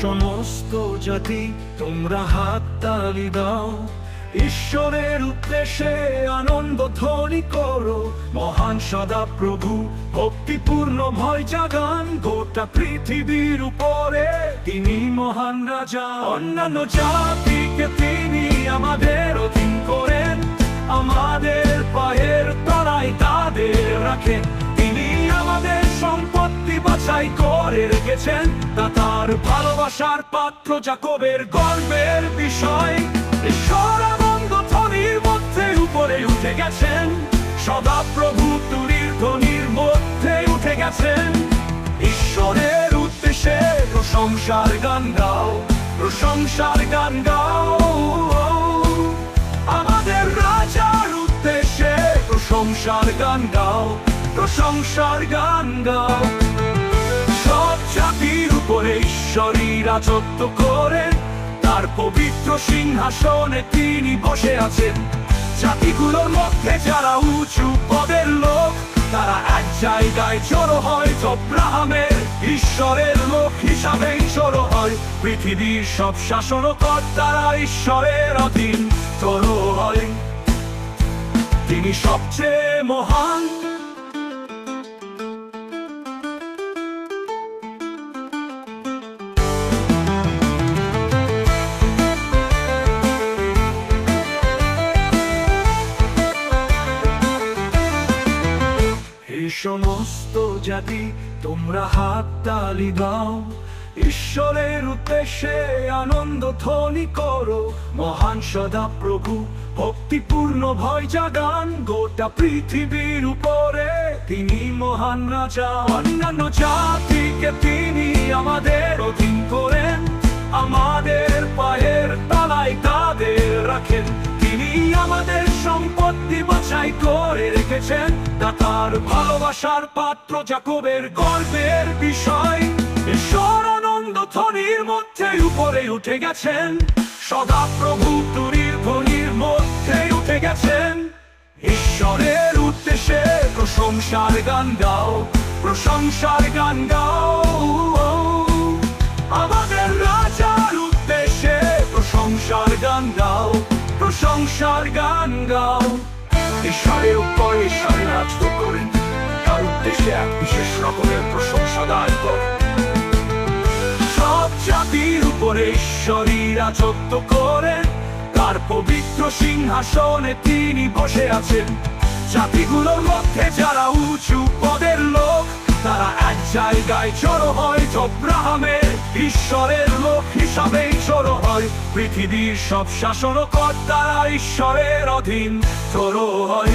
সমস্ত জাতি তোমরা হাততালি দাও, ঈশ্বরের উদ্দেশ্যে আনন্দ ধ্বনি করো। মহান সদা প্রভু ভক্তিপূর্ণ ভয় জাগান, গোটা পৃথিবীর উপরে তিনি মহান রাজা। অন্যান্য জাতিকে তিনি আমাদের অধীন করেন, আমাদের পায়ের তলায় তাদের রাখেন। তিনি আমাদের সম্পত্তি বাছাই করে রেখেছেন, তা তার ভালোবাসার পাত্র যাকবের গর্বের বিষয়। ঈশ্বর আনন্দ ধ্বনির মধ্যে উপরে উঠে গেছেন, সদা প্রভু তুরির ধ্বনির মধ্যে উঠে গেছেন। ঈশ্বরের উদ্দেশ্যে প্রশংসার গান গাও, প্রশংসার গান গাও। আমাদের রাজার উদ্দেশ্যে প্রশংসার গান গাও, প্রশংসার গান গাও। সব জাতির উপরে ঈশ্বরই রাজত্ব করেন, তার পবিত্র সিংহাসনে তিনি বসে আছেন। জাতিগুলোর মধ্যে যারা উঁচু পদের লোক, তারা এক জায়গায় জড়ো হয়, আব্রাহামের ঈশ্বরের লোক হিসাবে জড়ো হয়। পৃথিবীর সব শাসনকর্তারা ঈশ্বরের অধীন জড়ো হয়, তিনি সবচেয়ে মহান। সমস্ত জাতি তোমরা হাততালি দাও, ঈশ্বরের উদ্দেশ্যে আনন্দ ধ্বনি করো। মহান সদা প্রভু ভক্তিপূর্ণ ভয় জাগান, গোটা পৃথিবীর উপরে তিনি মহান রাজা। অন্যান্য জাতিকে তিনি আমাদের অধীন করেন, আমাদের পায়ের তলায় তাদের রাখেন। তিনি আমাদের সম্পত্তি বাছাই করে রেখেছেন, তা তার ভালোবাসার পাত্র যাকবের গর্বের বিষয়। ঈশ্বর আনন্দ ধ্বনির মধ্যে উপরে উঠে গেছেন, সদা প্রভু তুরির ধ্বনির মধ্যে উঠে গেছেন। ঈশ্বরের উদ্দেশ্যে প্রশংসার গান গাও, প্রশংসার গান গাও। আমাদের রাজার উদ্দেশ্যে প্রশংসার গান গাও, প্রশংসার গান গাও। ঈশ্বরের উপর ঈশ্বর রাজত্ব করেন, তার উদ্দেশ্যে এক বিশেষ রকমের প্রশংসা দান করেন। সব জাতির উপরে ঈশ্বরই রাজত্ব করেন, তার পবিত্র সিংহাসনে তিনি বসে আছেন। জাতিগুলোর মধ্যে যারা উঁচু পদের লোক, তারা এক জায়গায় জড়ো হয়, আব্রাহামের ঈশ্বরের লোক হিসাবে জড়ো হয়। পৃথিবীর সব শাসনকর্তারা ঈশ্বরের অধীন জড়ো হয়।